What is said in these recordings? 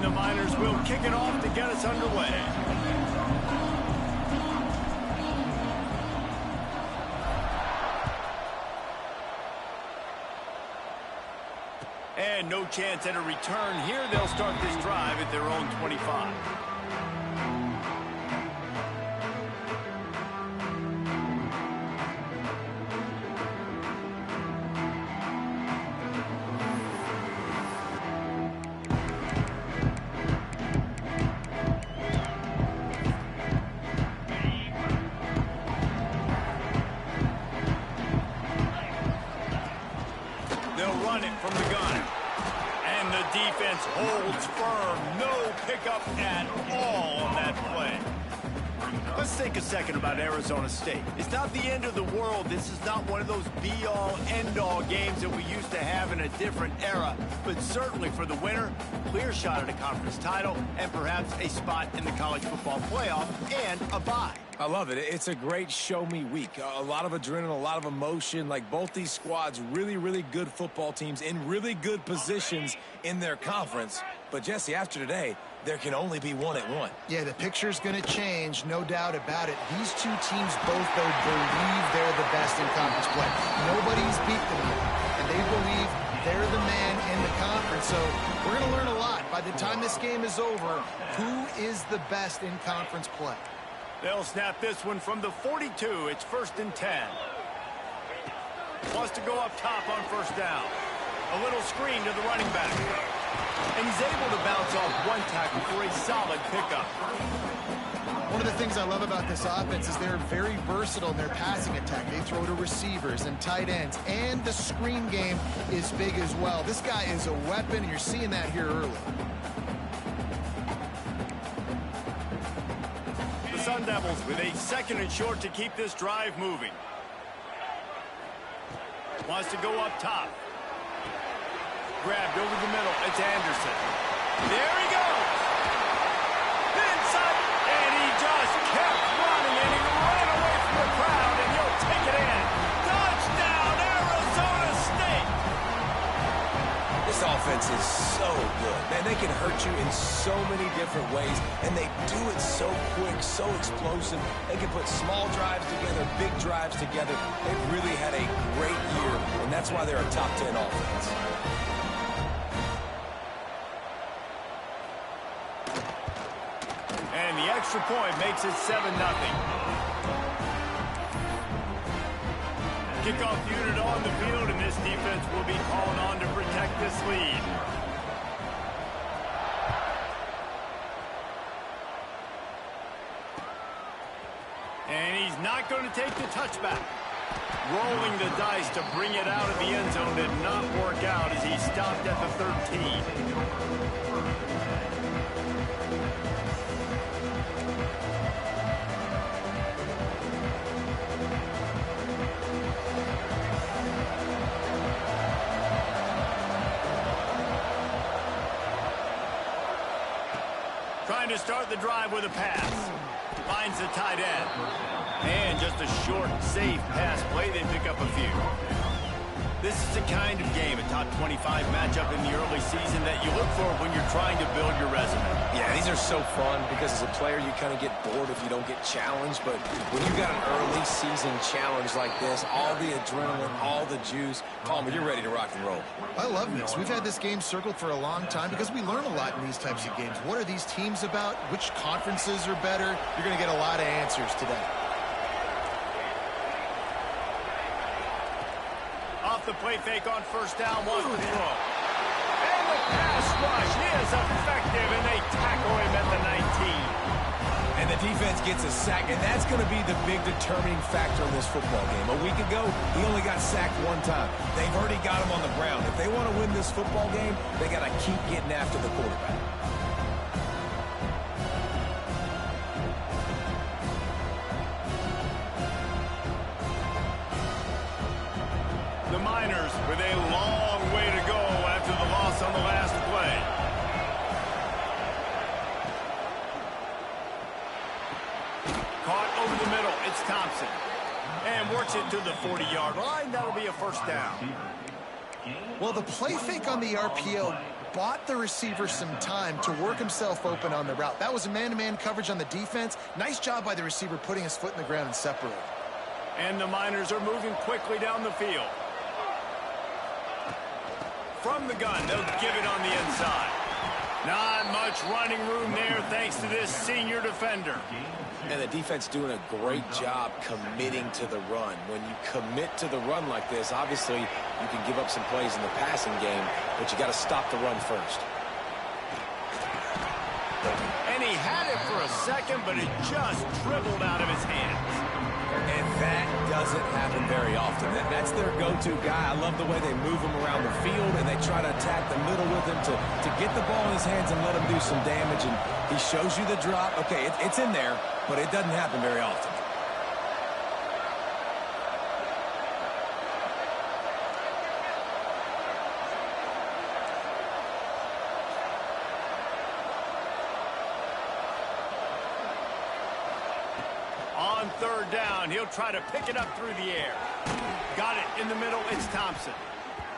And the Miners will kick it off to get us underway. And no chance at a return here. They'll start this drive at their own 25. From the gun. And the defense holds firm. No pickup at all on that play. Let's think a second about Arizona State. It's not the end of the world. This is not one of those be-all, end-all games that we used to have in a different era. But certainly for the winner, clear shot at a conference title and perhaps a spot in the college football playoff and a bye. I love it. It's a great show-me week. A lot of adrenaline, a lot of emotion. Like both these squads, really, really good football teams in really good positions in their conference. But, Jesse, after today, there can only be one at one. Yeah, the picture's going to change, no doubt about it. These two teams both, though, believe they're the best in conference play. Nobody's beat them yet, and they believe they're the man in the conference. So we're going to learn a lot. By the time this game is over, who is the best in conference play? They'll snap this one from the 42. It's 1st and 10. Wants to go up top on first down. A little screen to the running back. And he's able to bounce off one tackle for a solid pickup. One of the things I love about this offense is they're very versatile in their passing attack. They throw to receivers and tight ends, and the screen game is big as well. This guy is a weapon, and you're seeing that here early. The Sun Devils with a 2nd and short to keep this drive moving. Wants to go up top. Grabbed over the middle. It's Anderson. There he goes. Inside. And he just kept running, and he ran away from the crowd, and he'll take it in. Touchdown, Arizona State. This offense is so good. Man, they can hurt you in so many different ways, and they do it so quick, so explosive. They can put small drives together, big drives together. They've really had a great year, and that's why they're a top 10 offense. And the extra point makes it 7-0. Kickoff unit on the field, and this defense will be calling on to protect this lead. And he's not going to take the touchback. Rolling the dice to bring it out of the end zone did not work out as he stopped at the 13. Trying to start the drive with a pass. Finds the tight end. And just a short, safe pass play. They pick up a few. This is the kind of game, a top 25 matchup in the early season that you look for when you're trying to build your resume. Yeah, these are so fun because as a player, you kind of get bored if you don't get challenged. But when you got an early season challenge like this, all the adrenaline, all the juice, Palmer, you're ready to rock and roll. I love this. We've had this game circled for a long time because we learn a lot in these types of games. What are these teams about? Which conferences are better? You're going to get a lot of answers today. Off the play fake on first down, wants to throw. And the pass rush is effective, and they tackle him at the 19. And the defense gets a sack, and that's going to be the big determining factor in this football game. A week ago, he only got sacked one time. They've already got him on the ground. If they want to win this football game, they got to keep getting after the quarterback. The Miners with a long way to go after the loss on the last play. Caught over the middle. It's Thompson. And works it to the 40-yard line. That'll be a first down. Well, the play fake on the RPO bought the receiver some time to work himself open on the route. That was a man-to-man coverage on the defense. Nice job by the receiver putting his foot in the ground and separating. And the Miners are moving quickly down the field. From the gun, they'll give it on the inside. Not much running room there thanks to this senior defender. And the defense doing a great job committing to the run. When you commit to the run like this, obviously you can give up some plays in the passing game, but you got to stop the run first. And he had it for a second, but it just dribbled out of his hands. And that doesn't happen very often. That's their go-to guy. I love the way they move him around the field, and they try to attack the middle with him to get the ball in his hands and let him do some damage. And he shows you the drop. Okay, it's in there, but it doesn't happen very often. On third down, he'll try to pick it up through the air. Got it in the middle, it's Thompson.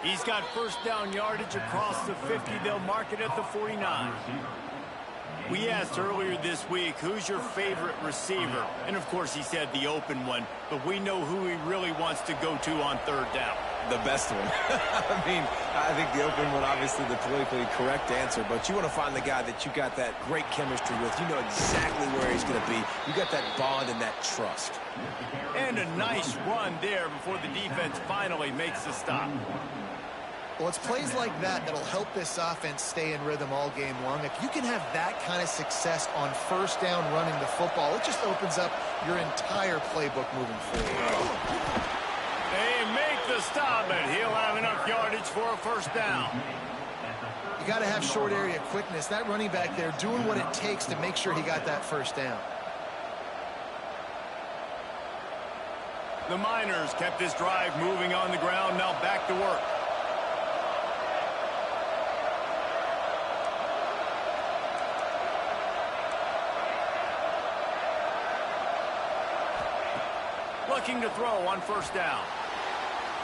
He's got first down yardage across the 50. They'll mark it at the 49. We asked earlier this week, who's your favorite receiver? And, of course, he said the open one, but we know who he really wants to go to on third down. The best one. I mean, I think the open one, obviously the politically correct answer, but you want to find the guy that you got that great chemistry with. You know exactly where he's going to be. You got that bond and that trust. And a nice run there before the defense finally makes the stop. Well, it's plays like that that'll help this offense stay in rhythm all game long. If you can have that kind of success on first down running the football, it just opens up your entire playbook moving forward. They make the stop, and he'll have enough yardage for a first down. You got to have short area quickness. That running back there doing what it takes to make sure he got that first down. The Miners kept this drive moving on the ground. Now back to work. Looking to throw on first down.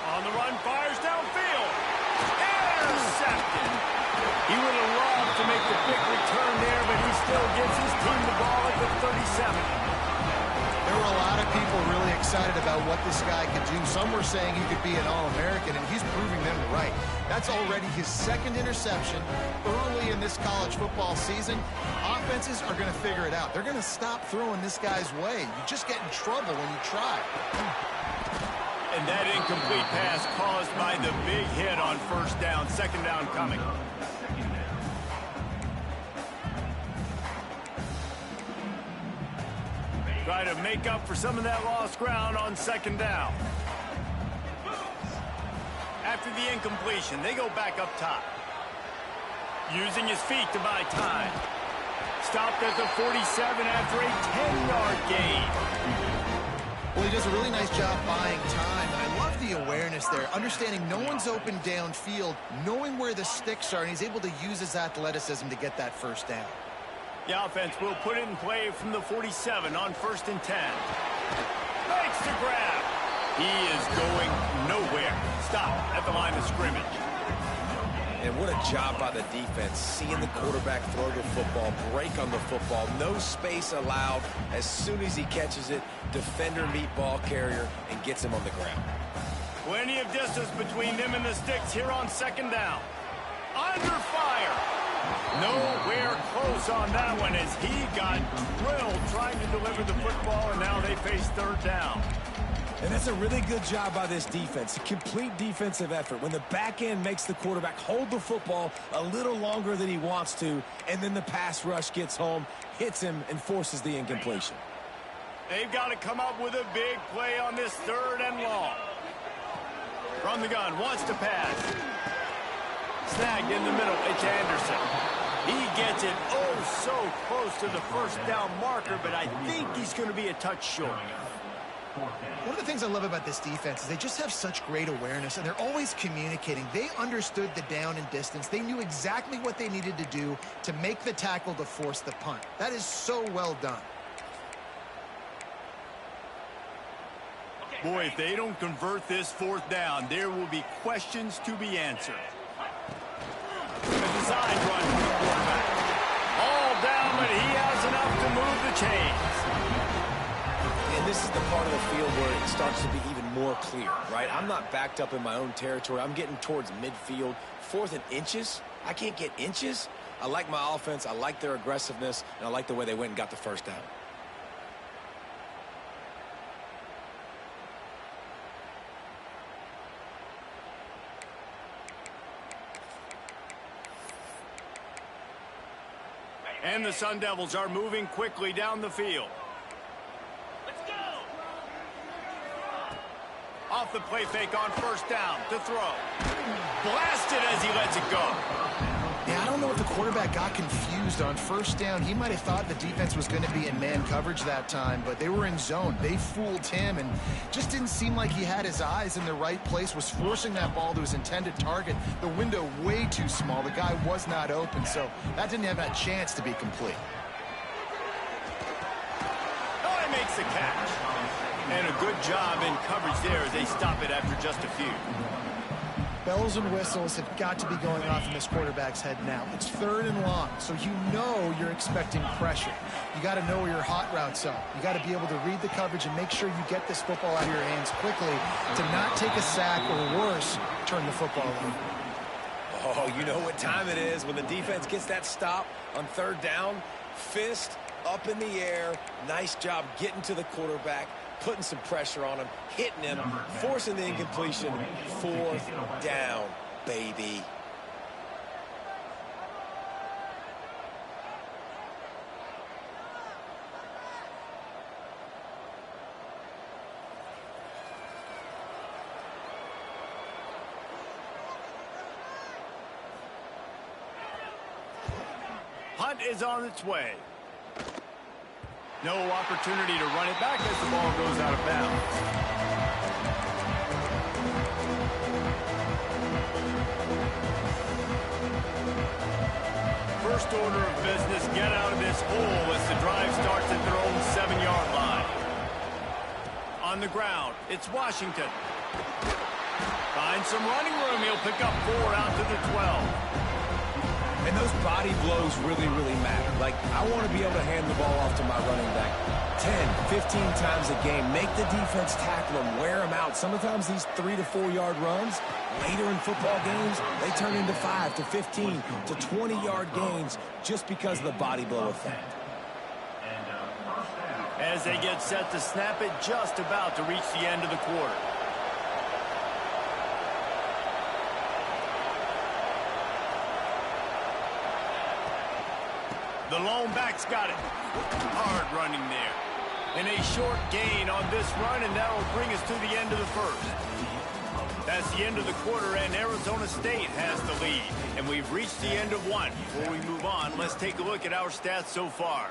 On the run, fires downfield. Intercepted. He would have loved to make the big return there, but he still gives his team the ball at the 37. There were a lot of people really excited about what this guy could do. Some were saying he could be an All-American, and he's proving them right. That's already his second interception early in this college football season. Offenses are going to figure it out. They're going to stop throwing this guy's way. You just get in trouble when you try. And that incomplete pass caused by the big hit on first down. Second down coming. Try to make up for some of that lost ground on second down. After the incompletion, they go back up top. Using his feet to buy time. Stopped at the 47 after a 10-yard gain. Well, he does a really nice job buying time, and I love the awareness there, understanding no one's open downfield, knowing where the sticks are, and he's able to use his athleticism to get that first down. The offense will put it in play from the 47 on first and 10. Makes the grab. He is going nowhere. Stop at the line of scrimmage. And what a job by the defense, seeing the quarterback throw the football, break on the football, no space allowed. As soon as he catches it, defender meet ball carrier and gets him on the ground. Plenty of distance between them and the sticks here on second down. Under fire. Nowhere close on that one as he got drilled trying to deliver the football, and now they face third down. And that's a really good job by this defense, a complete defensive effort. When the back end makes the quarterback hold the football a little longer than he wants to, and then the pass rush gets home, hits him, and forces the incompletion. They've got to come up with a big play on this third and long. From the gun, wants to pass. Snagged in the middle, it's Anderson. He gets it oh so close to the first down marker, but I think he's going to be a touch short. One of the things I love about this defense is they just have such great awareness, and they're always communicating. They understood the down and distance. They knew exactly what they needed to do to make the tackle to force the punt. That is so well done. Boy, if they don't convert this fourth down, there will be questions to be answered. design run for the quarterback. All down, but he has enough to move the chains. And this is the part of the field where it starts to be even more clear, right? I'm not backed up in my own territory. I'm getting towards midfield. 4th and inches? I can't get inches? I like my offense. I like their aggressiveness. And I like the way they went and got the first down. And the Sun Devils are moving quickly down the field. Let's go! Off the play fake on first down to throw. Blasted as he lets it go. Yeah, I don't know if the quarterback got confused on first down. He might have thought the defense was going to be in man coverage that time, but they were in zone. They fooled him and just didn't seem like he had his eyes in the right place, was forcing that ball to his intended target. The window way too small. The guy was not open, so that didn't have a chance to be complete. Oh, he makes the catch. And a good job in coverage there as they stop it after just a few. Bells and whistles have got to be going off in this quarterback's head now. It's 3rd and long, so you know you're expecting pressure. You got to know where your hot routes are. You got to be able to read the coverage and make sure you get this football out of your hands quickly to not take a sack or worse, turn the football over. Oh, you know what time it is when the defense gets that stop on 3rd down. Fist up in the air. Nice job getting to the quarterback, putting some pressure on him, hitting him, forcing the incompletion. 4th down, baby. Hunt is on its way. No opportunity to run it back as the ball goes out of bounds. First order of business, get out of this hole as the drive starts at their own 7-yard line. On the ground, it's Washington. Finds some running room. He'll pick up 4 out to the 12. And those body blows really, really matter. Like, I want to be able to hand the ball off to my running back 10, 15 times a game. Make the defense tackle them, wear them out. Sometimes these 3 to 4 yard runs, later in football games, they turn into 5 to 15 to 20-yard gains just because of the body blow effect. As they get set to snap it, just about to reach the end of the quarter. The lone back's got it. Hard running there. And a short gain on this run, and that will bring us to the end of the first. That's the end of the quarter, and Arizona State has the lead. And we've reached the end of one. Before we move on, let's take a look at our stats so far.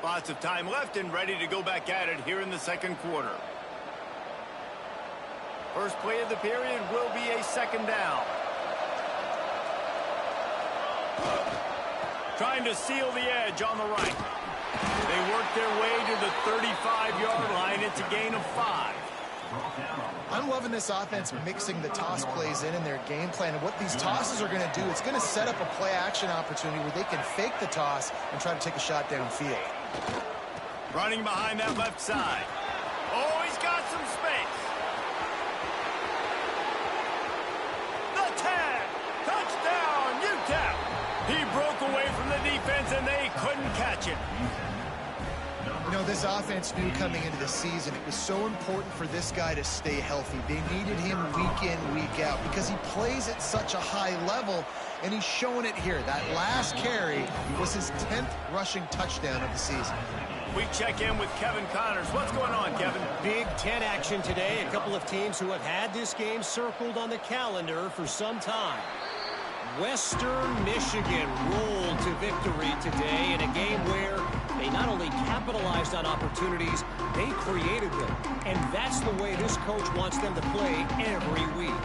Lots of time left and ready to go back at it here in the second quarter. First play of the period will be a 2nd down. Trying to seal the edge on the right. They work their way to the 35-yard line. It's a gain of 5. I'm loving this offense mixing the toss plays in their game plan. And what these tosses are going to do, it's going to set up a play-action opportunity where they can fake the toss and try to take a shot downfield. Running behind that left side. Oh, he's got some space. The tag. Touchdown, Utep. He broke away from the defense, and they couldn't catch it. You know, this offense knew coming into the season it was so important for this guy to stay healthy. They needed him week in, week out because he plays at such a high level, and he's showing it here. That last carry was his 10th rushing touchdown of the season. We check in with Kevin Connors. What's going on, Kevin? Big 10 action today. A couple of teams who have had this game circled on the calendar for some time. Western Michigan rolled to victory today in a game where they not only capitalized on opportunities, they created them. And that's the way this coach wants them to play every week.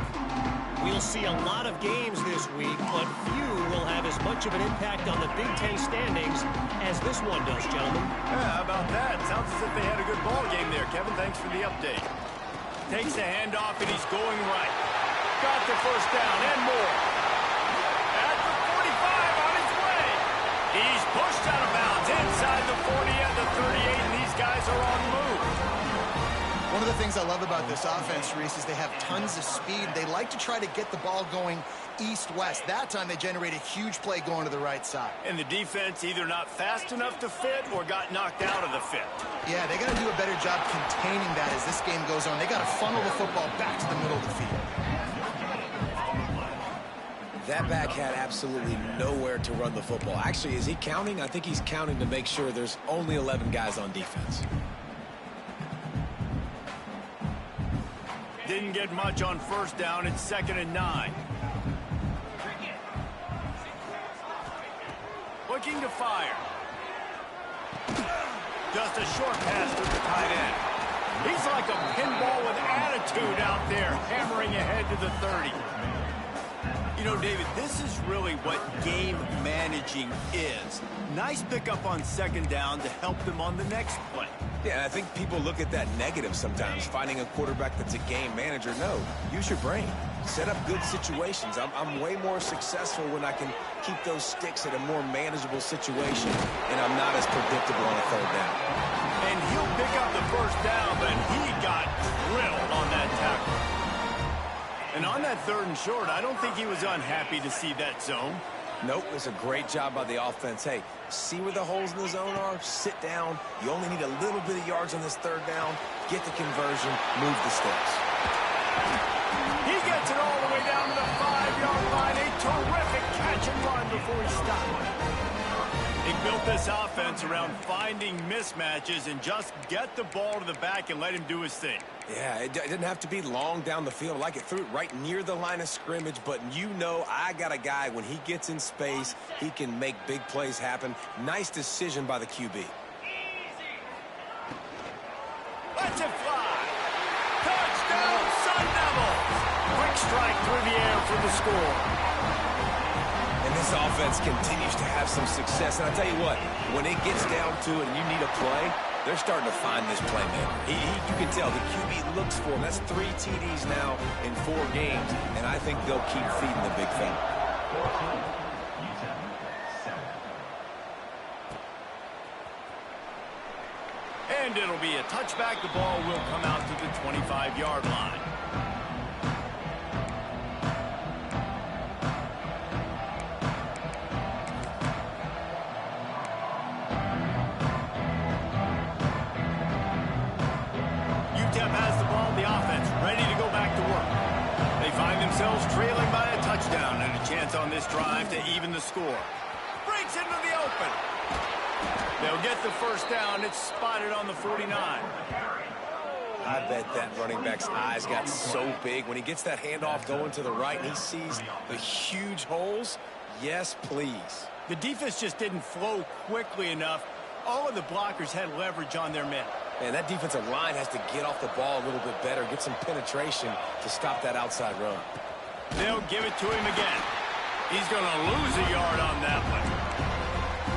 We'll see a lot of games this week, but few will have as much of an impact on the Big Ten standings as this one does, gentlemen. Yeah, how about that? Sounds as if they had a good ball game there, Kevin. Thanks for the update. Takes a handoff, and he's going right. Got the first down and more. At the 45, inside the 40 and the 38, and these guys are on the move. One of the things I love about this offense, Reese, is they have tons of speed. They like to try to get the ball going east-west. That time they generate a huge play going to the right side. And the defense either not fast enough to fit or got knocked out of the fit. Yeah, they got to do a better job containing that as this game goes on. They got to funnel the football back to the middle of the field. That back had absolutely nowhere to run the football. Actually, is he counting? I think he's counting to make sure there's only 11 guys on defense. Didn't get much on first down. It's 2nd and 9. Looking to fire. Just a short pass to the tight end. He's like a pinball with attitude out there, hammering ahead to the 30. You know, David, this is really what game managing is. Nice pickup on 2nd down to help them on the next play. Yeah, I think people look at that negative sometimes, finding a quarterback that's a game manager. No, use your brain. Set up good situations. I'm way more successful when I can keep those sticks at a more manageable situation, and I'm not as predictable on a 3rd down. And he'll pick up the first down, but he got drilled on that tackle. And on that 3rd and short, I don't think he was unhappy to see that zone. Nope, it's a great job by the offense. Hey, see where the holes in the zone are? Sit down. You only need a little bit of yards on this 3rd down. Get the conversion. Move the sticks. He gets it all the way down to the 5-yard line. A terrific catch and run before he stopped. He built this offense around finding mismatches and just get the ball to the back and let him do his thing. Yeah, it didn't have to be long down the field. Like it threw it right near the line of scrimmage, but you know I got a guy, when he gets in space, he can make big plays happen. Nice decision by the QB. Let's it fly. Touchdown, Sun Devils. Quick strike through the air for the score. And this offense continues to have some success. And I tell you what, when it gets down to it and you need a play, they're starting to find this playmaker. You can tell the QB looks for him. That's 3 TDs now in 4 games, and I think they'll keep feeding the big fella. And it'll be a touchback. The ball will come out to the 25-yard line. Utep has the ball, the offense ready to go back to work. They find themselves trailing by a touchdown and a chance on this drive to even the score. Breaks into the open. They'll get the first down. It's spotted on the 49. I bet that running back's eyes got so big when he gets that handoff going to the right and he sees the huge holes. Yes, please. The defense just didn't flow quickly enough. All of the blockers had leverage on their men. Man, that defensive line has to get off the ball a little bit better, get some penetration to stop that outside run. They'll give it to him again. He's going to lose a yard on that one.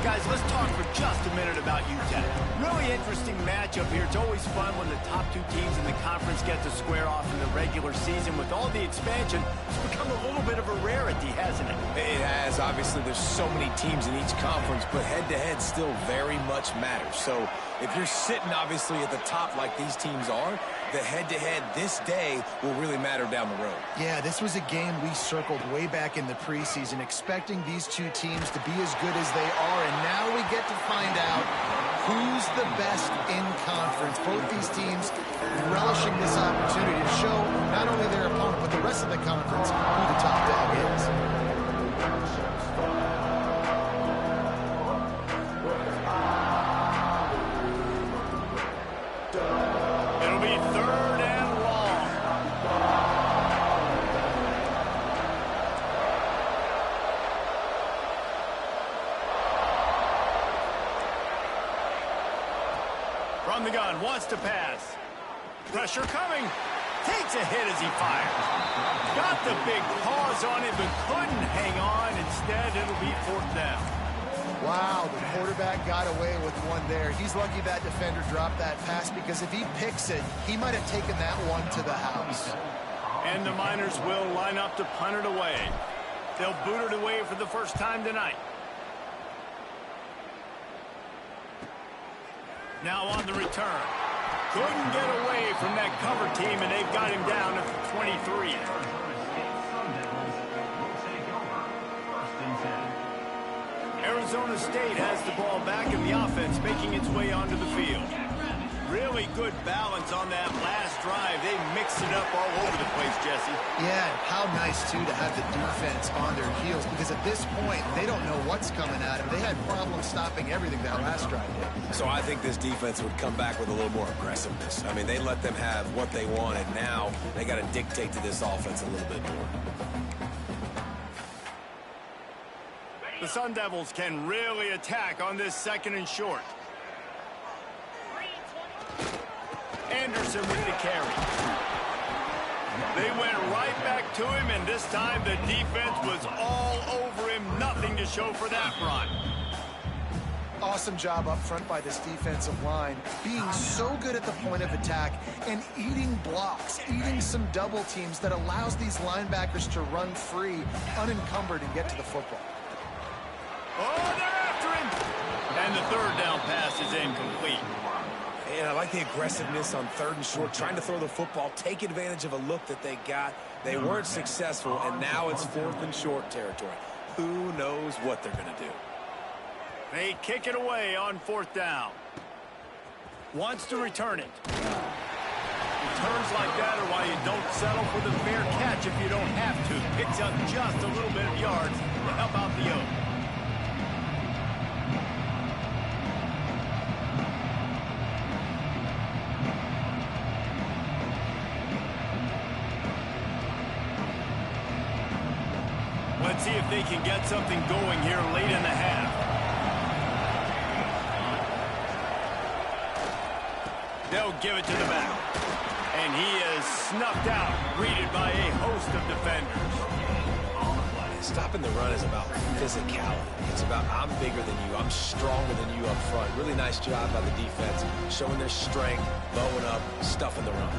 Guys, let's talk for just a minute about Utep. Really interesting matchup here. It's always fun when the top 2 teams in the conference get to square off in the regular season. With all the expansion, it's become a little bit of a rarity, hasn't it? It has. Obviously, there's so many teams in each conference, but head-to-head still very much matters. So if you're sitting, obviously, at the top like these teams are, the head-to-head this day will really matter down the road. Yeah, this was a game we circled way back in the preseason, expecting these 2 teams to be as good as they are, and now we get to find out who's the best in conference. Both these teams relishing this opportunity to show not only their opponent, but the rest of the conference who the top dog is. From the gun, wants to pass. Pressure coming. Takes a hit as he fires. Got the big paws on it, but couldn't hang on. Instead, it'll be 4th down. Wow, the quarterback got away with one there. He's lucky that defender dropped that pass, because if he picks it, he might have taken that one to the house. And the Miners will line up to punt it away. They'll boot it away for the first time tonight. Now on the return. Couldn't get away from that cover team, and they've got him down to 23. Arizona State has the ball back in the offense, making its way onto the field. Really good balance on that last drive. They mixed it up all over the place, Jesse. Yeah, how nice, too, to have the defense on their heels, because at this point, they don't know what's coming at them. They had problems stopping everything that last drive did. So I think this defense would come back with a little more aggressiveness. I mean, they let them have what they wanted. Now they got to dictate to this offense a little bit more. The Sun Devils can really attack on this second and short. Anderson with the carry. They went right back to him, and this time the defense was all over him. Nothing to show for that run. Awesome job up front by this defensive line, being so good at the point of attack and eating blocks, eating some double teams that allows these linebackers to run free, unencumbered, and get to the football. Oh, they're after him! And the third down pass is incomplete. And I like the aggressiveness on third and short, trying to throw the football, take advantage of a look that they got. They weren't successful, and now it's fourth and short territory. Who knows what they're going to do? They kick it away on fourth down. Wants to return it. Returns like that are why you don't settle for the fair catch if you don't have to. Picks up just a little bit of yards to help out the Oak. Let's see if they can get something going here late in the half. They'll give it to the back. And he is snuffed out, greeted by a host of defenders. Stopping the run is about physicality. It's about I'm bigger than you, I'm stronger than you up front. Really nice job by the defense, showing their strength, bowing up, stuffing the run.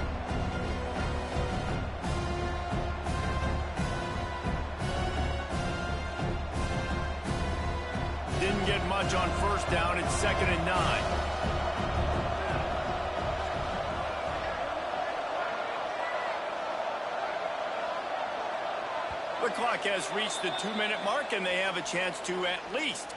Didn't get much on first down. It's 2nd and 9. The clock has reached the 2-minute mark, and they have a chance to at least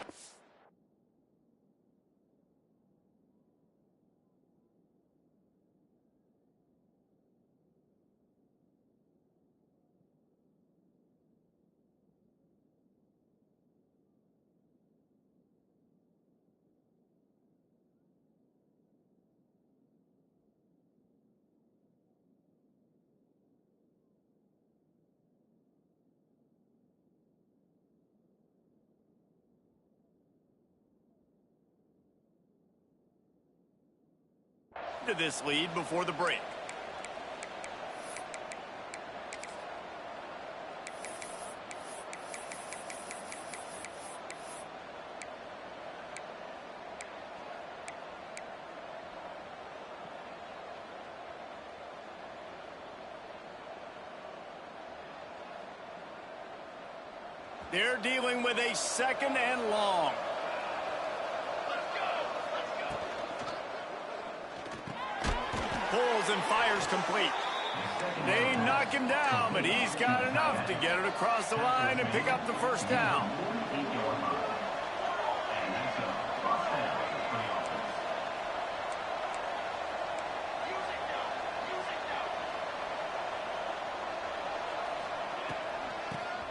to this lead before the break. They're dealing with a 2nd and long. Pulls and fires complete. They knock him down, but he's got enough to get it across the line and pick up the first down.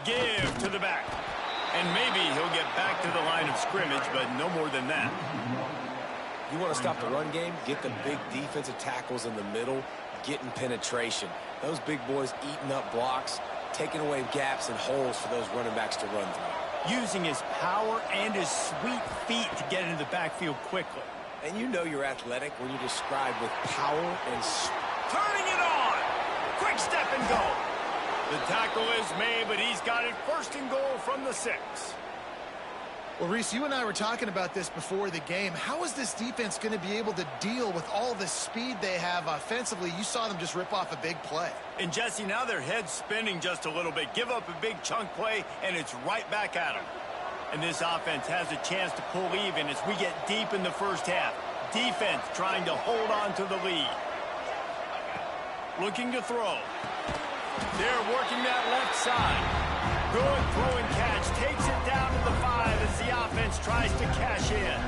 Give to the back. And maybe he'll get back to the line of scrimmage, but no more than that. You want to stop the run game? Get the big defensive tackles in the middle, getting penetration. Those big boys eating up blocks, taking away gaps and holes for those running backs to run through. Using his power and his sweet feet to get into the backfield quickly. And you know you're athletic when you describe with power and turning it on. Quick step and go. The tackle is made, but he's got it 1st and goal from the 6. Well, Reese, you and I were talking about this before the game. How is this defense going to be able to deal with all the speed they have offensively? You saw them just rip off a big play. And, Jesse, now their head's spinning just a little bit. Give up a big chunk play, and it's right back at them. And this offense has a chance to pull even as we get deep in the first half. Defense trying to hold on to the lead. Looking to throw. They're working that left side. Good throw and catch. Takes it down to the 5 as the offense tries to cash in.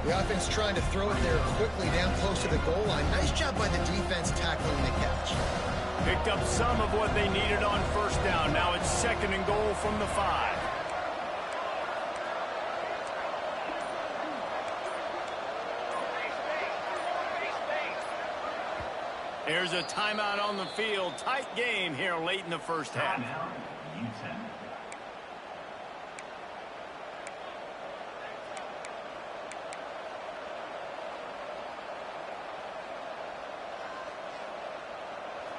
The offense trying to throw it there quickly down close to the goal line. Nice job by the defense tackling the catch. Picked up some of what they needed on first down. Now it's 2nd and goal from the 5. There's a timeout on the field. Tight game here late in the first half. Utep.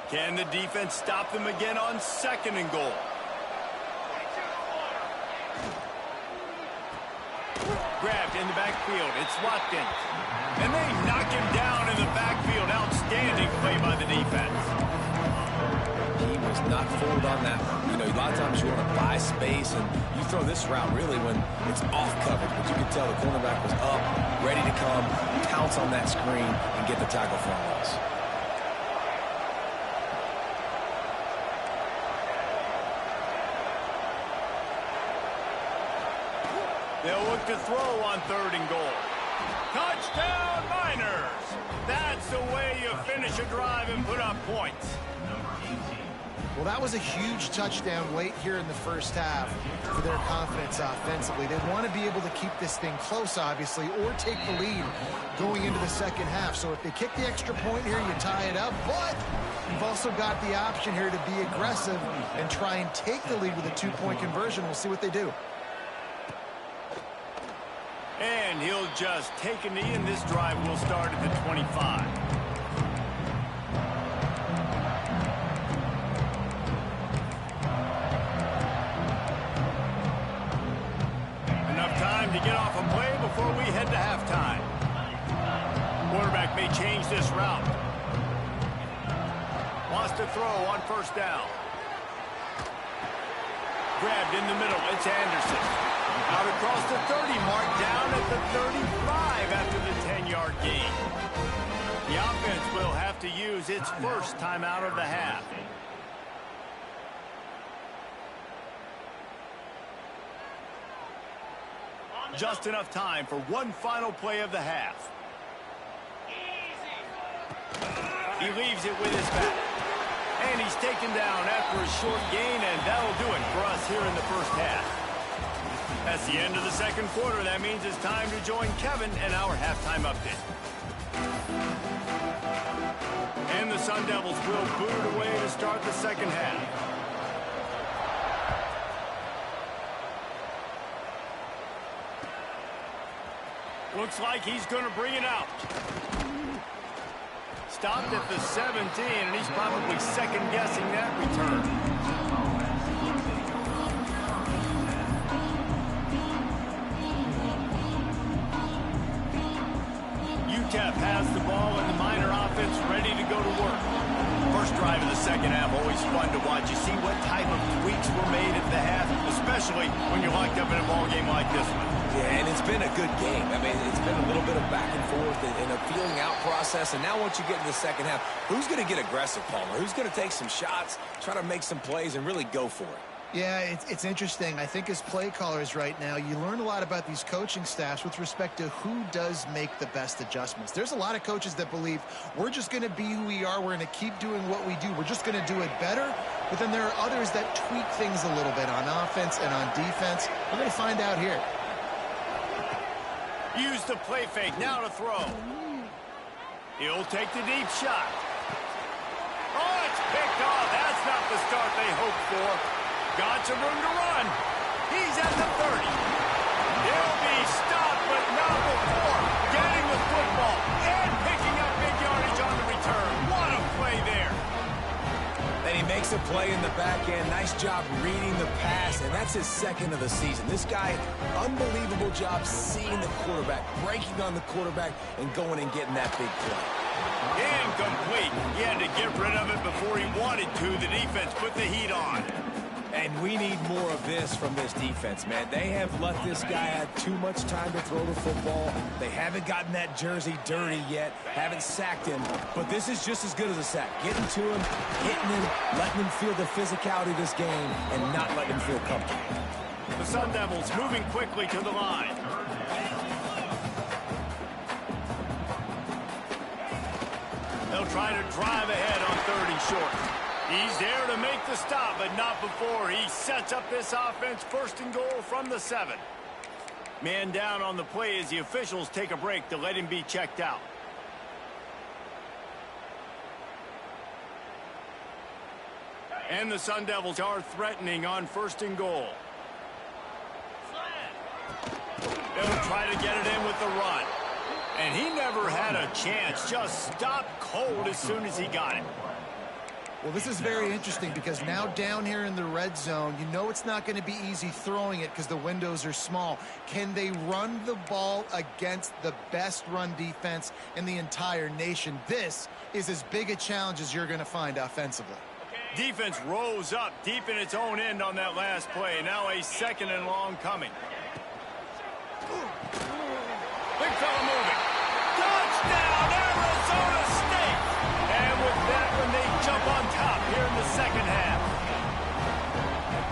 Can the defense stop them again on 2nd and goal? Grabbed in the backfield. It's Watkins. And they knock him down in the backfield. Outstanding play by the defense. He was not fooled on that one. You know, a lot of times you want to buy space, and you throw this route really when it's off coverage. But you can tell the cornerback was up, ready to come, pounce on that screen, and get the tackle for a loss. They'll look to throw on 3rd and goal. Touchdown, Miners! That's the way you finish a drive and put up points. Well, that was a huge touchdown late here in the first half for their confidence offensively. They want to be able to keep this thing close, obviously, or take the lead going into the second half. So if they kick the extra point here, you tie it up. But you've also got the option here to be aggressive and try and take the lead with a 2-point conversion. We'll see what they do. And he'll just take a knee, and this drive will start at the 25. Enough time to get off a play before we head to halftime. Quarterback may change this route. Wants to throw on first down. Grabbed in the middle. It's Anderson. Out across the 30 mark, down at the 35 after the 10-yard gain. The offense will have to use its first timeout of the half. Just enough time for one final play of the half. He leaves it with his back. And he's taken down after a short gain, and that'll do it for us here in the first half. That's the end of the second quarter. That means it's time to join Kevin and our halftime update. And the Sun Devils will boot it away to start the second half. Looks like he's going to bring it out. Stopped at the 17, and he's probably second-guessing that return. Utep has the ball, and the Miner offense ready to go to work. First drive of the second half, always fun to watch. You see what type of tweaks were made at the half, especially when you're locked up in a ball game like this one. Yeah, and it's been a good game. I mean, it's been a little bit of back and forth and a feeling out process. And now once you get to the second half, who's going to get aggressive, Palmer? Who's going to take some shots, try to make some plays, and really go for it? Yeah, it's interesting. I think as play callers right now, you learn a lot about these coaching staffs with respect to who does make the best adjustments. There's a lot of coaches that believe we're just going to be who we are. We're going to keep doing what we do. We're just going to do it better. But then there are others that tweak things a little bit on offense and on defense. We're going to find out here. Use the play fake. Now to throw. He'll take the deep shot. Oh, it's picked off. That's not the start they hoped for. Got some room to run. He's at the 30. He'll be stopped, but not before getting the football and picking up big yardage on the return. What a play there. And he makes a play in the back end. Nice job reading the pass, and that's his second of the season. This guy, unbelievable job seeing the quarterback, breaking on the quarterback, and going and getting that big play. Incomplete. He had to get rid of it before he wanted to. The defense put the heat on. And we need more of this from this defense, man. They have let this guy have too much time to throw the football. They haven't gotten that jersey dirty yet, haven't sacked him. But this is just as good as a sack. Getting to him, hitting him, letting him feel the physicality of this game, and not letting him feel comfortable. The Sun Devils moving quickly to the line. They'll try to drive ahead on 3rd and short. He's there to make the stop, but not before he sets up this offense 1st and goal from the 7. Man down on the play as the officials take a break to let him be checked out. And the Sun Devils are threatening on 1st and goal. They'll try to get it in with the run. And he never had a chance. Just stopped cold as soon as he got it. Well, this is very interesting because now down here in the red zone, you know it's not going to be easy throwing it because the windows are small. Can they run the ball against the best run defense in the entire nation? This is as big a challenge as you're going to find offensively. Defense rose up deep in its own end on that last play. Now a 2nd and long coming. Big fella moving. Touchdown, Arizona State! And with that one, they jump on top here in the 2nd half.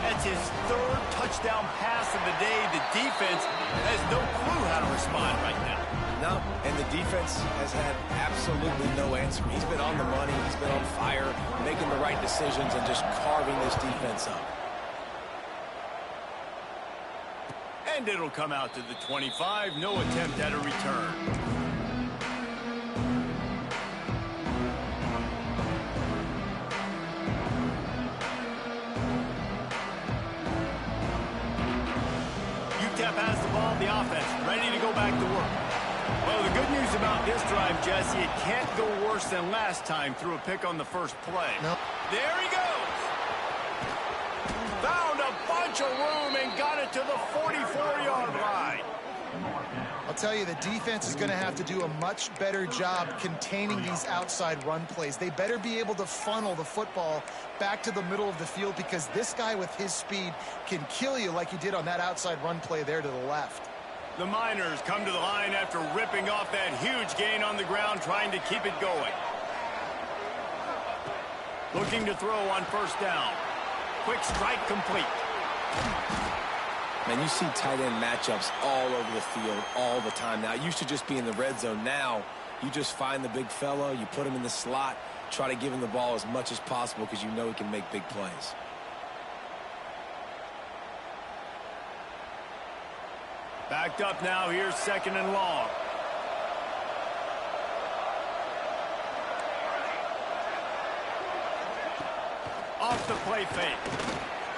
That's his 3rd touchdown pass of the day. The defense has no clue how to respond right now. No, and the defense has had absolutely no answer. He's been on the money. He's been on fire, making the right decisions and just carving this defense up. And it'll come out to the 25. No attempt at a return. Utep has the ball, the offense, ready to go back to work. Well, the good news about this drive, Jesse, it can't go worse than last time through a pick on the 1st play. Nope. There he goes. Found a bunch of room and got it to the 44-yard line. I'll tell you, the defense is going to have to do a much better job containing these outside run plays. They better be able to funnel the football back to the middle of the field because this guy with his speed can kill you like he did on that outside run play there to the left. The Miners come to the line after ripping off that huge gain on the ground, trying to keep it going. Looking to throw on 1st down. Quick strike complete. Man, you see tight end matchups all over the field all the time now. It used to just be in the red zone. Now you just find the big fella, you put him in the slot, try to give him the ball as much as possible because you know he can make big plays. Backed up now, here's 2nd and long. Off the play fake.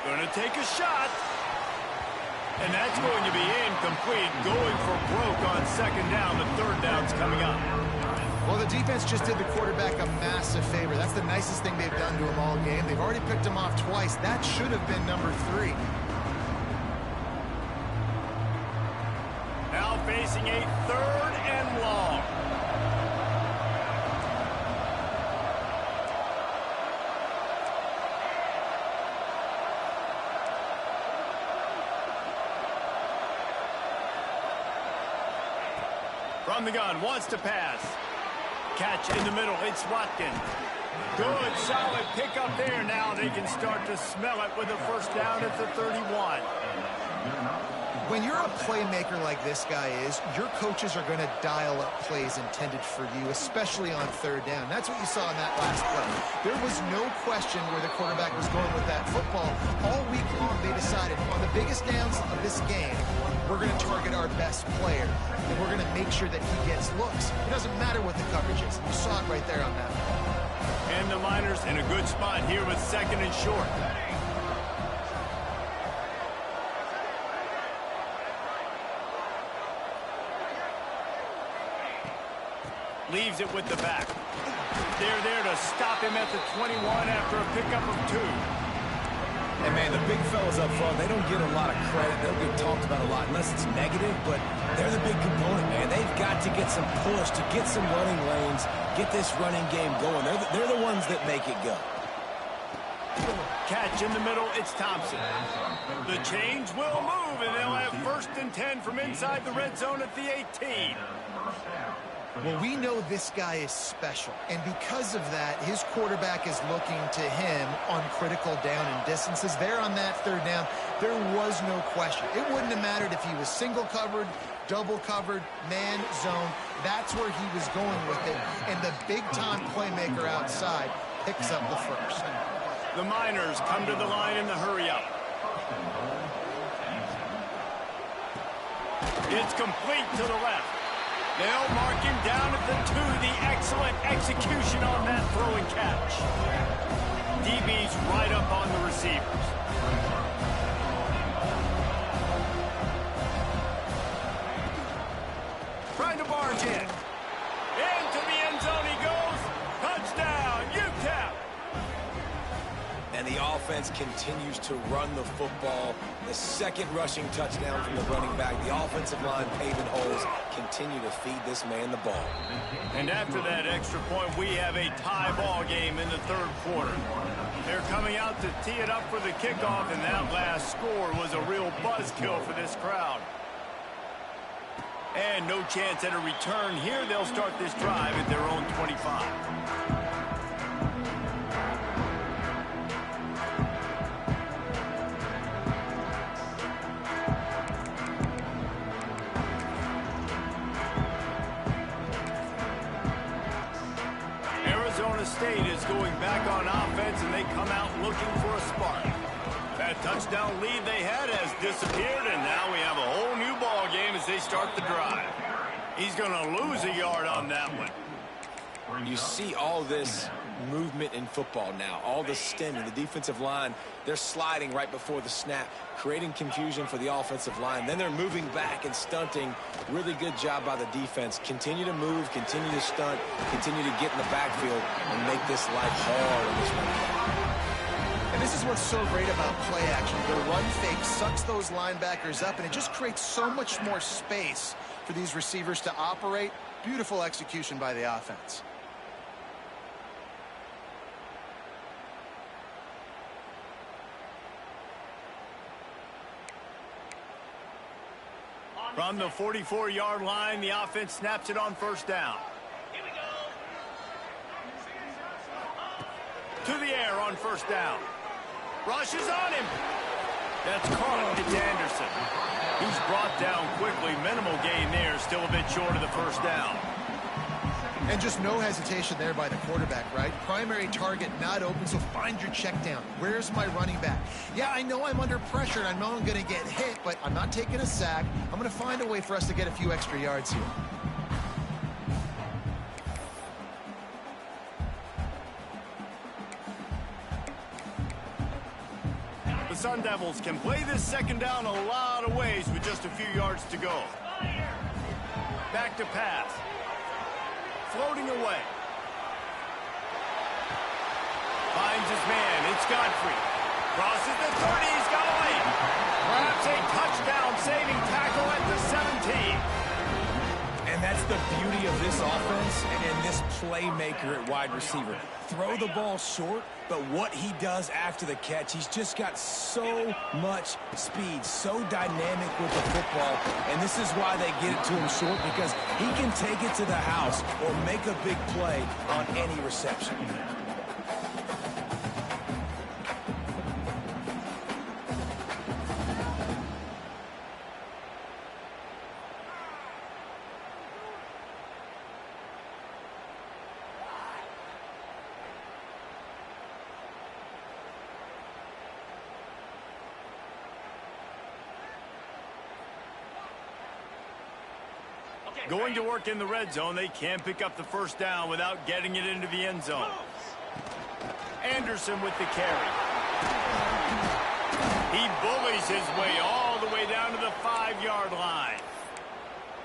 Gonna take a shot. And that's going to be incomplete. Going for broke on 2nd down. The 3rd down's coming up. Well, the defense just did the quarterback a massive favor. That's the nicest thing they've done to him all game. They've already picked him off twice. That should have been number 3. Now facing a 3rd and long. From the gun, wants to pass. Catch in the middle, it's Watkins. Good, solid pickup there. Now they can start to smell it with a 1st down at the 31. When you're a playmaker like this guy is, your coaches are going to dial up plays intended for you, especially on 3rd down. That's what you saw in that last play. There was no question where the quarterback was going with that football. All week long, they decided on the biggest downs of this game, we're going to target our best player, and we're going to make sure that he gets looks. It doesn't matter what the coverage is. You saw it right there on that one. And the Miners in a good spot here with 2nd and short. Leaves it with the back. They're there to stop him at the 21 after a pickup of 2. And, man, the big fellas up front, they don't get a lot of credit. They don't get talked about a lot unless it's negative, but they're the big component, man. They've got to get some push, to get some running lanes, get this running game going. They're the ones that make it go. catch in the middle. It's Thompson. The change will move, and they'll have 1st and 10 from inside the red zone at the 18. Well, we know this guy is special, and because of that, his quarterback is looking to him on critical down and distances. There on that 3rd down, there was no question. It wouldn't have mattered if he was single covered, double covered, man, zone. That's where he was going with it, and the big-time playmaker outside picks up the 1st. The Miners come to the line in the hurry-up. It's complete to the left. They'll mark him down at the 2. The excellent execution on that throw and catch. DB's right up on the receivers. Trying to barge in. Into the end zone he goes. Touchdown, Utep. And the offense continues to run the football. The 2nd rushing touchdown from the running back. The offensive line paving holes. Continue to feed this man the ball. And after that extra point, we have a tie ball game in the 3rd quarter. They're coming out to tee it up for the kickoff, and that last score was a real buzzkill for this crowd. And no chance at a return here. They'll start this drive at their own 25. State is going back on offense, and they come out looking for a spark. That touchdown lead they had has disappeared, and now we have a whole new ball game as they start the drive. He's going to lose a yard on that one. You see all this movement in football now, all the stemming, the defensive line, they're sliding right before the snap, creating confusion for the offensive line. Then they're moving back and stunting. Really good job by the defense. Continue to move, continue to stunt, continue to get in the backfield and make this life hard on this one. And this is what's so great about play action. The run fake sucks those linebackers up, and it just creates so much more space for these receivers to operate. Beautiful execution by the offense. From the 44-yard line, the offense snaps it on 1st down. Here we go. To the air on 1st down. Rush is on him. That's caught. It's Anderson. He's brought down quickly. Minimal gain there. Still a bit short of the 1st down. And just no hesitation there by the quarterback, right? Primary target not open, so find your check down. Where's my running back? Yeah, I know I'm under pressure, and I know I'm going to get hit, but I'm not taking a sack. I'm going to find a way for us to get a few extra yards here. The Sun Devils can play this 2nd down a lot of ways with just a few yards to go. Back to pass. Floating away. Finds his man. It's Godfrey. Crosses the 30. He's got a lane. Perhaps a touchdown-saving tackle at the 17. And that's the beauty of this offense and this playmaker at wide receiver. Throw the ball short, but what he does after the catch, he's just got so much speed, so dynamic with the football, and this is why they get it to him short, because he can take it to the house or make a big play on any reception. Going to work in the red zone. They can't pick up the 1st down without getting it into the end zone. Anderson with the carry. He bullies his way all the way down to the 5-yard line.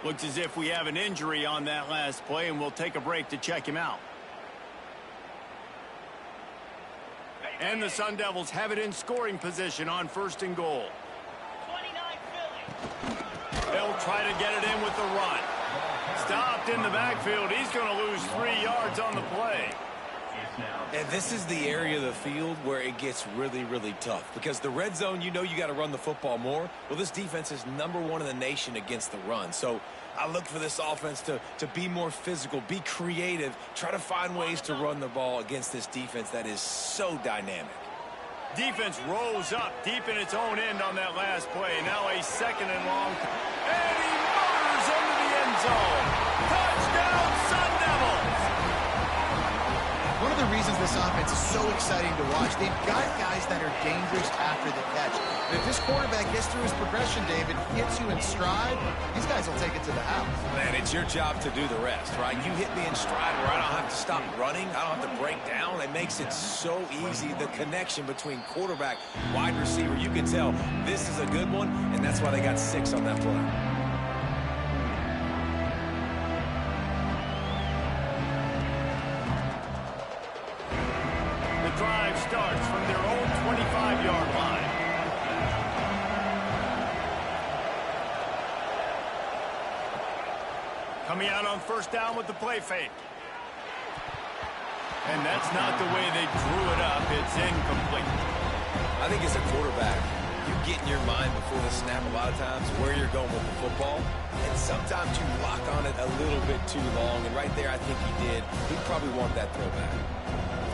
Looks as if we have an injury on that last play, and we'll take a break to check him out. And the Sun Devils have it in scoring position on 1st and goal. They'll try to get it in with the run. Stopped in the backfield. He's going to lose 3 yards on the play. And this is the area of the field where it gets really, really tough. Because the red zone, you know you got to run the football more. Well, this defense is #1 in the nation against the run. So I look for this offense to be more physical, be creative, try to find ways to run the ball against this defense that is so dynamic. Defense rolls up deep in its own end on that last play. Now a 2nd and long. And he motors into the end zone. Touchdown, Sun Devils! One of the reasons this offense is so exciting to watch, they've got guys that are dangerous after the catch. And if this quarterback gets through his progression, David, hits you in stride, these guys will take it to the house. Man, it's your job to do the rest, right? You hit me in stride where I don't have to stop running. I don't have to break down. It makes it so easy, the connection between quarterback, wide receiver. You can tell this is a good one, and that's why they got 6 on that play. Drive starts from their own 25-yard line. Coming out on 1st down with the play fake. And that's not the way they drew it up. It's incomplete. I think as a quarterback, you get in your mind before the snap a lot of times where you're going with the football. And sometimes you lock on it a little bit too long. And right there, I think he did. He'd probably want that throwback.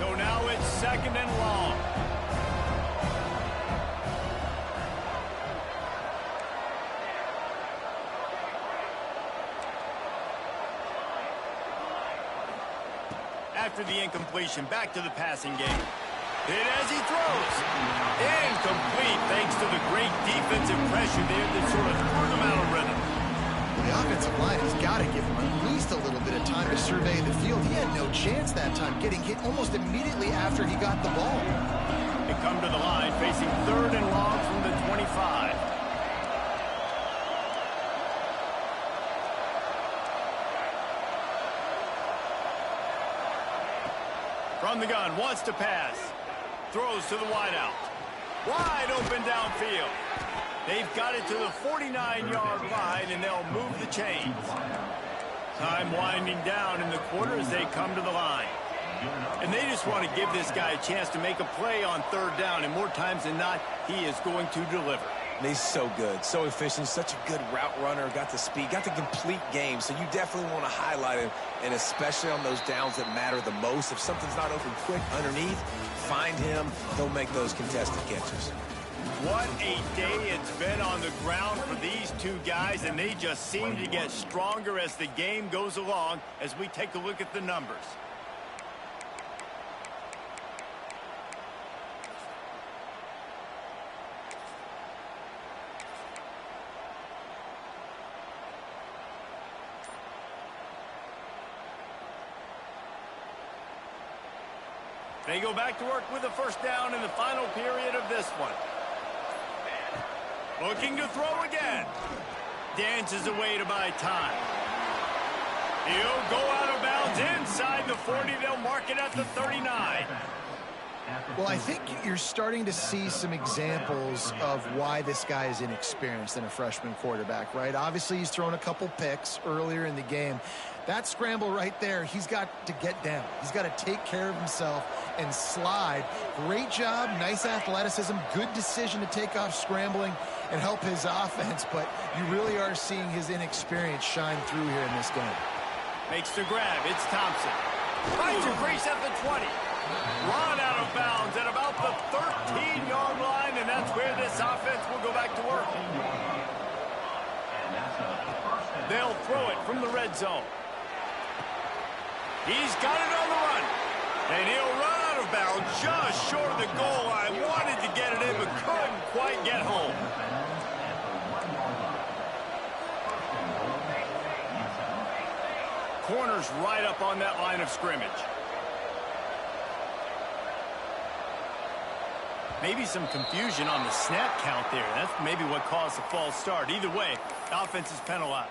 So now it's 2nd and long. After the incompletion, back to the passing game. Hit as he throws. Incomplete thanks to the great defensive pressure there that sort of threw them out of rhythm. The offensive line has got to give him at least a little bit of time to survey the field. He had no chance that time, getting hit almost immediately after he got the ball. They come to the line facing 3rd and long from the 25. From the gun, wants to pass. Throws to the wideout. Wide open downfield. They've got it to the 49-yard line, and they'll move the chains. Time winding down in the quarter as they come to the line. And they just want to give this guy a chance to make a play on 3rd down, and more times than not, he is going to deliver. He's so good, so efficient, such a good route runner, got the speed, got the complete game, so you definitely want to highlight him, and especially on those downs that matter the most. If something's not open quick underneath, find him. He'll make those contested catches. What a day it's been on the ground for these two guys, and they just seem to get stronger as the game goes along as we take a look at the numbers. They go back to work with a 1st down in the final period of this one. Looking to throw again. Dances away to buy time. He'll go out of bounds inside the 40. They'll mark it at the 39. Well, I think you're starting to see some examples of why this guy is inexperienced in a freshman quarterback, right? Obviously, he's thrown a couple picks earlier in the game. That scramble right there, he's got to get down. He's got to take care of himself and slide. Great job, nice athleticism, good decision to take off scrambling and help his offense, but you really are seeing his inexperience shine through here in this game. Makes the grab. It's Thompson. Finds a crease at the 20. Run out of bounds at about the 13-yard line, and that's where this offense will go back to work. They'll throw it from the red zone. He's got it on the run. And he'll run out of bounds just short of the goal line. Wanted to get it in, but couldn't quite get home. Corner's right up on that line of scrimmage. Maybe some confusion on the snap count there. That's maybe what caused the false start. Either way, the offense is penalized.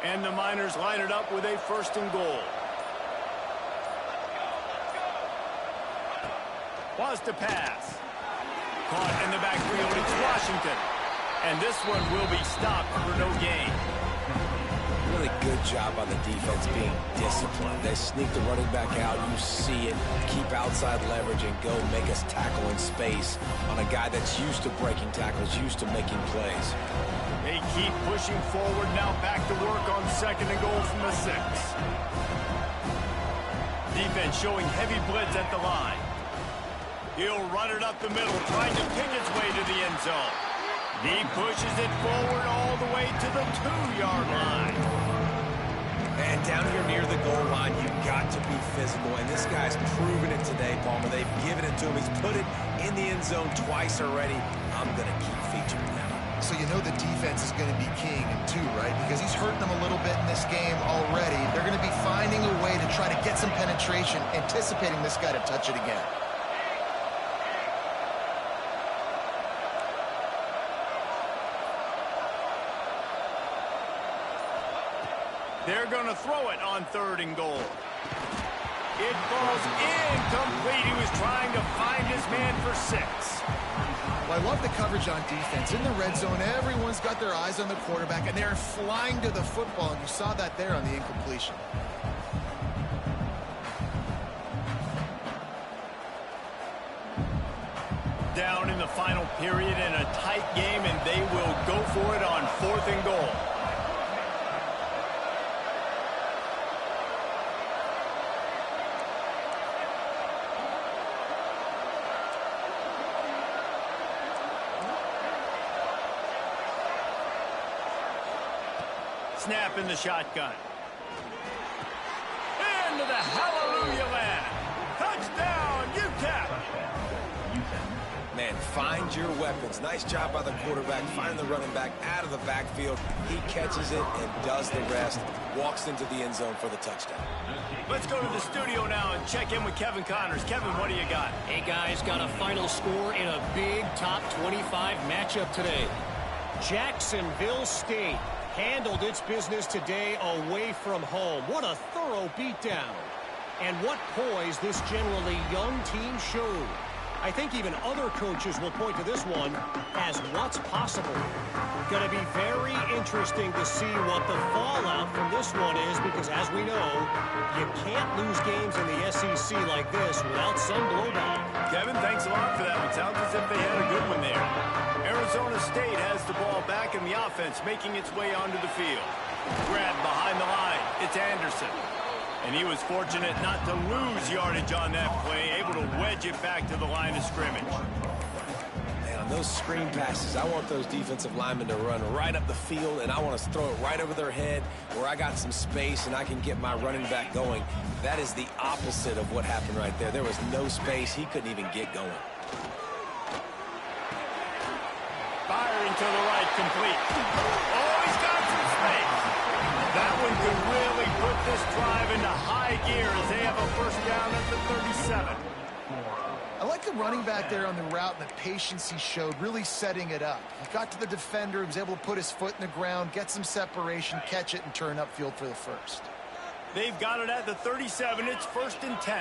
And the Miners line it up with a 1st and goal. Wants to pass. Caught in the backfield. It's Washington. And this one will be stopped for no gain. Really good job on the defense being disciplined. They sneak the running back out. You see it. Keep outside leverage and go make us tackle in space on a guy that's used to breaking tackles, used to making plays. They keep pushing forward. Now back to work on 2nd and goal from the 6. Defense showing heavy blitz at the line. He'll run it up the middle, trying to pick its way to the end zone. He pushes it forward all the way to the 2-yard line. And down here near the goal line, you've got to be physical. And this guy's proven it today, Palmer. They've given it to him. He's put it in the end zone twice already. I'm going to keep featuring that. So you know the defense is going to be king too, right? Because he's hurting them a little bit in this game already. They're going to be finding a way to try to get some penetration, anticipating this guy to touch it again. They're going to throw it on 3rd and goal. It falls incomplete. He was trying to find his man for 6. Well, I love the coverage on defense. In the red zone, everyone's got their eyes on the quarterback, and they're flying to the football, and you saw that there on the incompletion. Down in the final period in a tight game, and they will go for it on 4th and goal. Snap in the shotgun. Into the hallelujah land. Touchdown, Utep. Man, find your weapons. Nice job by the quarterback. Find the running back out of the backfield. He catches it and does the rest. Walks into the end zone for the touchdown. Let's go to the studio now and check in with Kevin Connors. Kevin, what do you got? Hey, guys, got a final score in a big top 25 matchup today. Jacksonville State handled its business today away from home. What a thorough beatdown. And what poise this generally young team showed. I think even other coaches will point to this one as what's possible. Going to be very interesting to see what the fallout from this one is, because as we know, you can't lose games in the SEC like this without some blowback. Kevin, thanks a lot for that one. Sounds as if they had a good one there. Arizona State has the ball back in the offense, making its way onto the field. Grabbed behind the line. It's Anderson. And he was fortunate not to lose yardage on that play, able to wedge it back to the line of scrimmage. Man, on those screen passes, I want those defensive linemen to run right up the field, and I want to throw it right over their head where I got some space and I can get my running back going. That is the opposite of what happened right there. There was no space. He couldn't even get going. Firing to the right, complete. Oh, he's got some space. That one could really put this drive into high gear as they have a first down at the 37. I like the running back there on the route and the patience he showed, really setting it up. He got to the defender, he was able to put his foot in the ground, get some separation, catch it, and turn upfield for the first. They've got it at the 37. It's 1st and 10.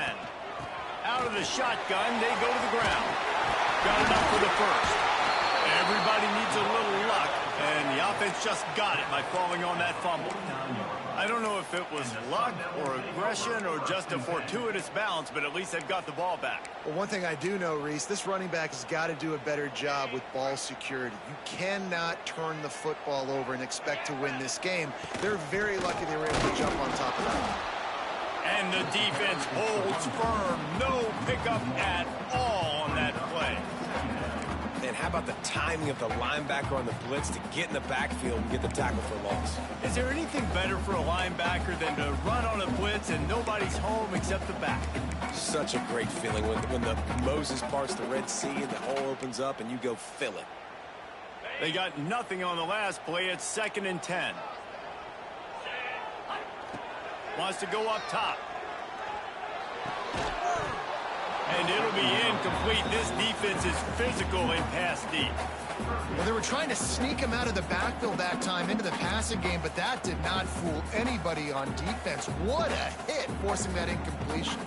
Out of the shotgun, they go to the ground. Got enough for the first. Everybody needs a little luck, and the offense just got it by falling on that fumble. I don't know if it was luck or aggression or just a fortuitous bounce, but at least they've got the ball back. Well, one thing I do know, Reese, this running back has got to do a better job with ball security. You cannot turn the football over and expect to win this game. They're very lucky they were able to jump on top of that. And the defense holds firm. No pickup at all on that play. And how about the timing of the linebacker on the blitz to get in the backfield and get the tackle for loss? Is there anything better for a linebacker than to run on a blitz and nobody's home except the back? Such a great feeling when the Moses parts the Red Sea and the hole opens up and you go fill it. They got nothing on the last play. It's 2nd and 10. Wants to go up top. And it'll be incomplete. This defense is physical and pass deep. Well, they were trying to sneak him out of the backfield that time into the passing game, but that did not fool anybody on defense. What a hit, forcing that incompletion.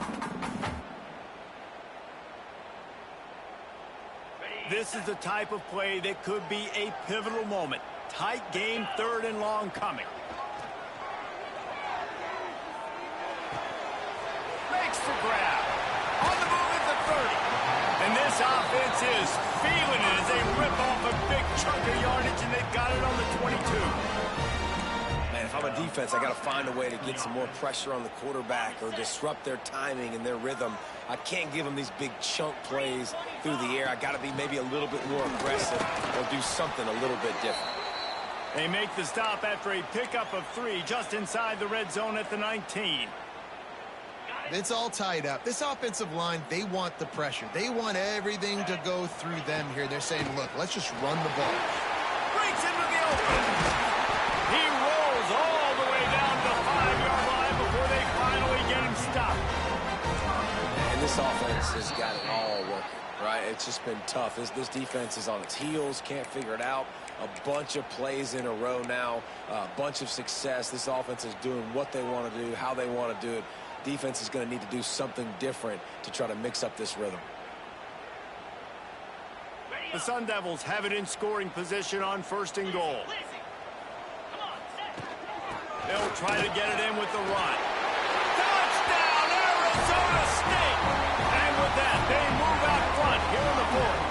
This is the type of play that could be a pivotal moment. Tight game, 3rd and long coming. Makes the grab. On the move at the 30. And this offense is feeling it as they rip off a big chunk of yardage, and they've got it on the 22. Man, if I'm a defense, I got to find a way to get some more pressure on the quarterback or disrupt their timing and their rhythm. I can't give them these big chunk plays through the air. I got to be maybe a little bit more aggressive or do something a little bit different. They make the stop after a pickup of 3 just inside the red zone at the 19. It's all tied up. This offensive line, they want the pressure. They want everything to go through them here. They're saying, look, let's just run the ball. Breaks into the open. He rolls all the way down to the 5-yard line before they finally get him stopped. And this offense has got it all working, right? It's just been tough. This defense is on its heels, can't figure it out. A bunch of plays in a row now, a bunch of success. This offense is doing what they want to do, how they want to do it. Defense is going to need to do something different to try to mix up this rhythm. The Sun Devils have it in scoring position on 1st and goal. They'll try to get it in with the run. Touchdown, Arizona State! And with that, they move out front here in the 4th.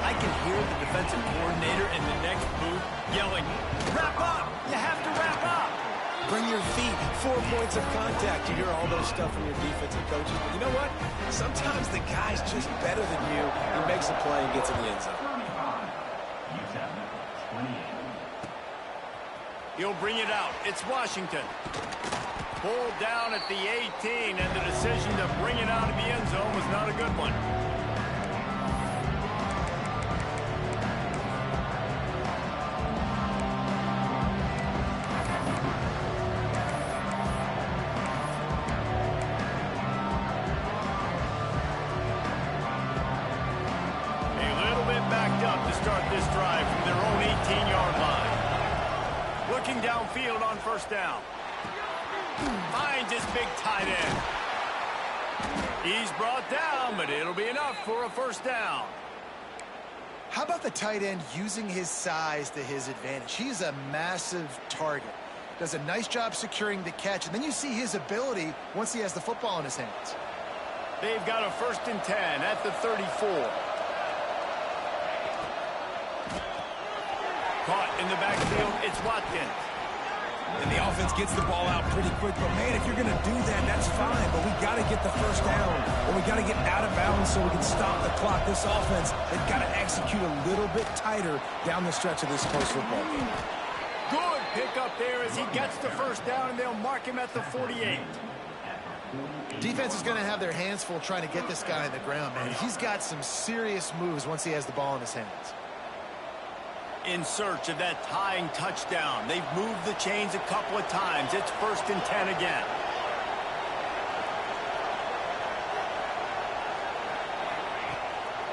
I can hear the defensive coordinator in the next booth yelling, "Wrap up! You have to wrap up!" Bring your feet, 4 points of contact. You hear all those stuff from your defensive coaches. But you know what? Sometimes the guy's just better than you. He makes a play and gets in the end zone. He'll bring it out. It's Washington. Pulled down at the 18, and the decision to bring it out of the end zone was not a good one. Start this drive from their own 18-yard line. Looking downfield on 1st down. Finds his big tight end. He's brought down, but it'll be enough for a 1st down. How about the tight end using his size to his advantage? He's a massive target. Does a nice job securing the catch, and then you see his ability once he has the football in his hands. They've got a 1st and 10 at the 34. Caught in the backfield, it's Watkins. And the offense gets the ball out pretty quick. But, man, if you're going to do that, that's fine. But we got to get the 1st down. And we got to get out of bounds so we can stop the clock. This offense, they've got to execute a little bit tighter down the stretch of this close football game. Good pickup there as he gets the 1st down, and they'll mark him at the 48. Defense is going to have their hands full trying to get this guy on the ground, man. He's got some serious moves once he has the ball in his hands. In search of that tying touchdown. They've moved the chains a couple of times. It's 1st and 10 again.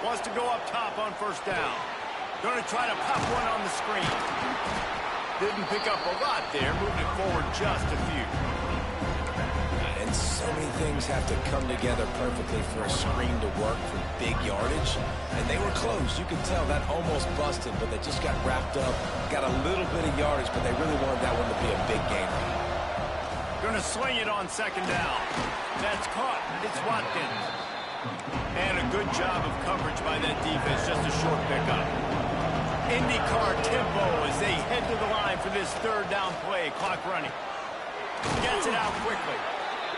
Wants to go up top on 1st down. Going to try to pop one on the screen. Didn't pick up a lot there. Moved it forward just a few. And so many things have to come together perfectly for a screen to work for big yardage. And they were close. You could tell that almost busted, but they just got wrapped up, got a little bit of yardage, but they really wanted that one to be a big game. Going to swing it on 2nd down. That's caught. It's Watkins. And a good job of coverage by that defense. Just a short pickup. IndyCar tempo as they head to the line for this 3rd down play. Clock running. Gets it out quickly.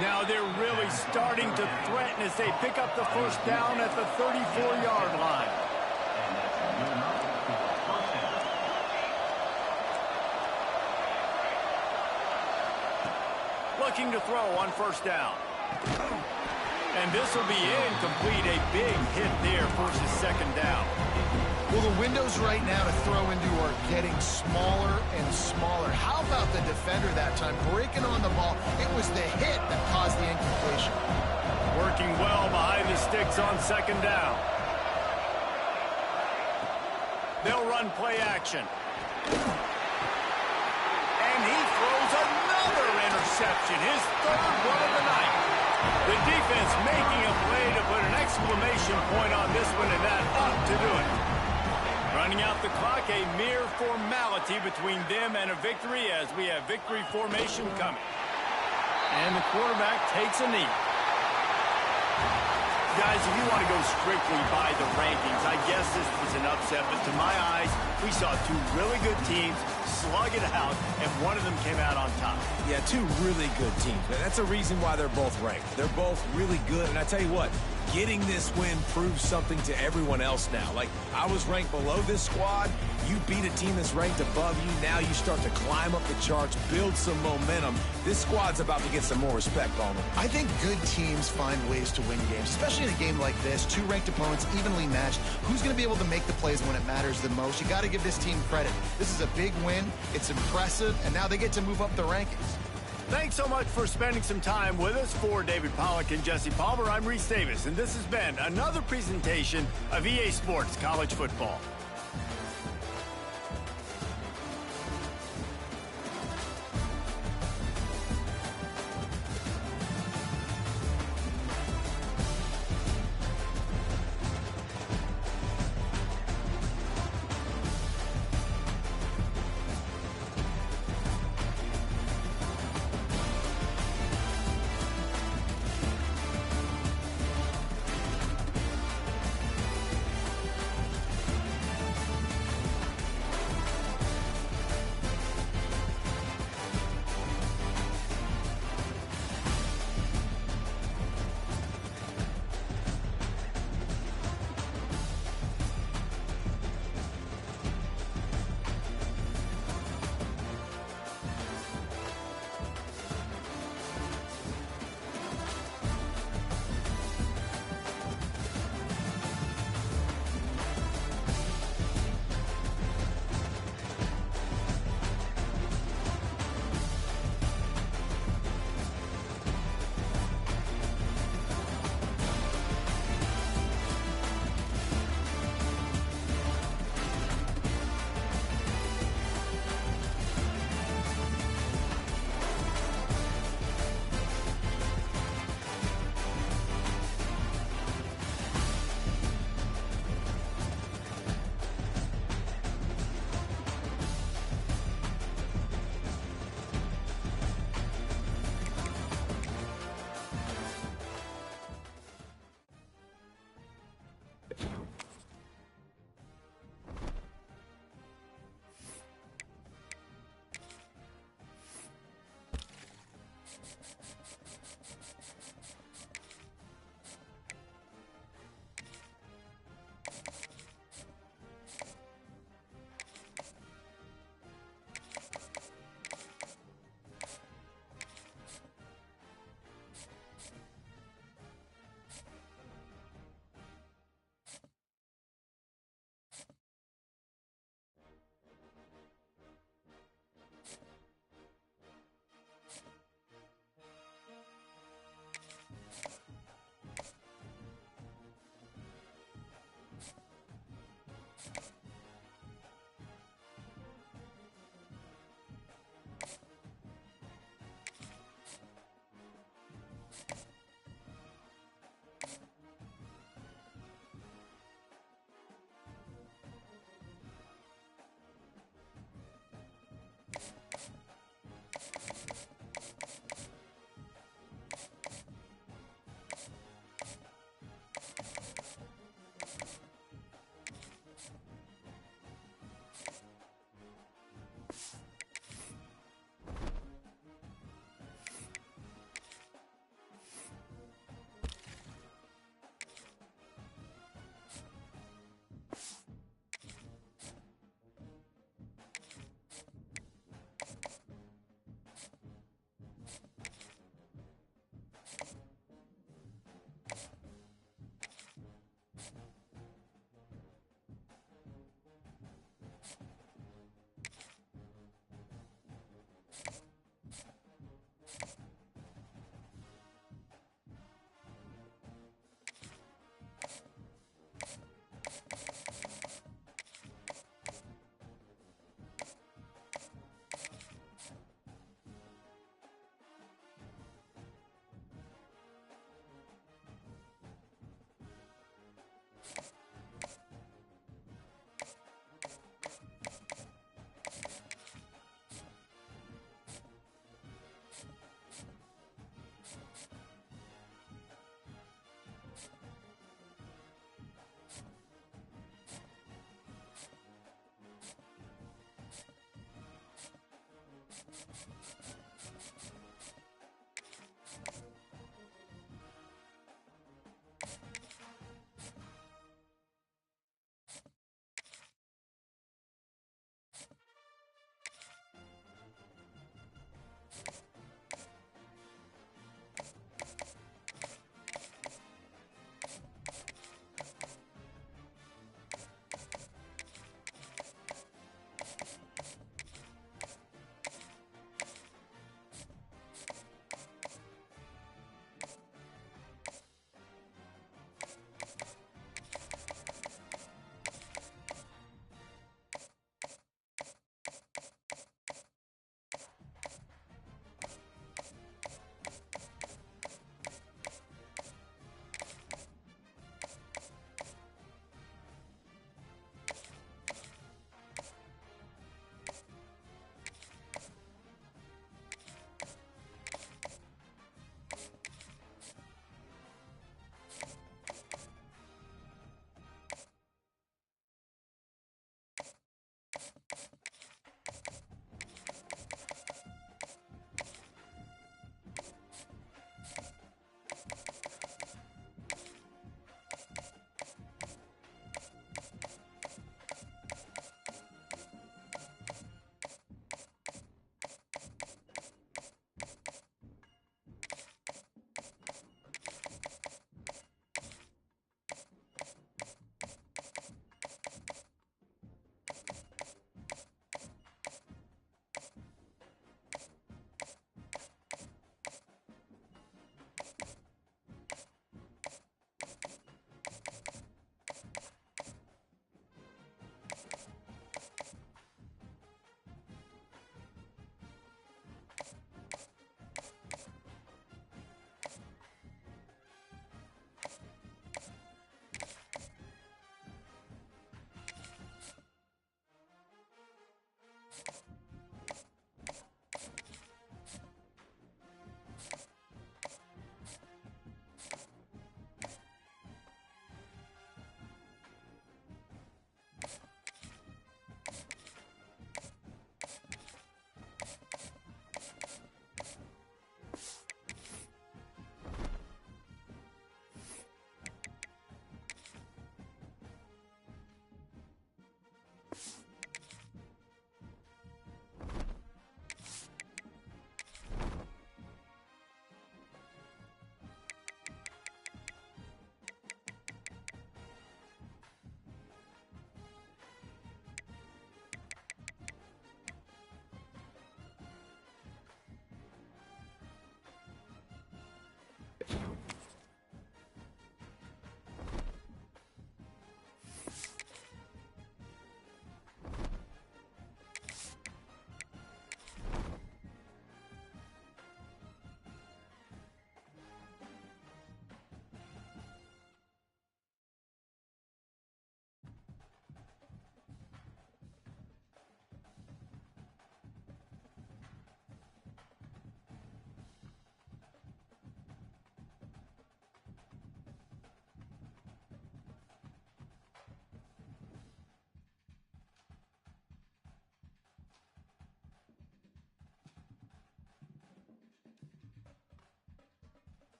Now they're really starting to threaten as they pick up the 1st down at the 34-yard line. Looking to throw on 1st down. And this will be incomplete. A big hit there versus 2nd down. Well, the windows right now to throw into are getting smaller and smaller. How about the defender that time breaking on the ball? It was the hit that caused the incompletion. Working well behind the sticks on 2nd down. They'll run play action. And he throws another interception, his 3rd one of the night. The defense making a play to put an exclamation point on this one, and that ought to do it. Running out the clock, a mere formality between them and a victory as we have victory formation coming. And the quarterback takes a knee. Guys, if you want to go strictly by the rankings, I guess this was an upset, but to my eyes, we saw two really good teams slug it out, and one of them came out on top. Yeah, two really good teams. That's a reason why they're both ranked. They're both really good, and I tell you what, getting this win proves something to everyone else now. Like, I was ranked below this squad. You beat a team that's ranked above you. Now you start to climb up the charts, build some momentum. This squad's about to get some more respect on them. I think good teams find ways to win games, especially in a game like this. Two ranked opponents, evenly matched. Who's going to be able to make the plays when it matters the most? You got to give this team credit. This is a big win. It's impressive, and now they get to move up the rankings. Thanks so much for spending some time with us. For David Pollack and Jesse Palmer, I'm Reese Davis, and this has been another presentation of EA Sports College Football.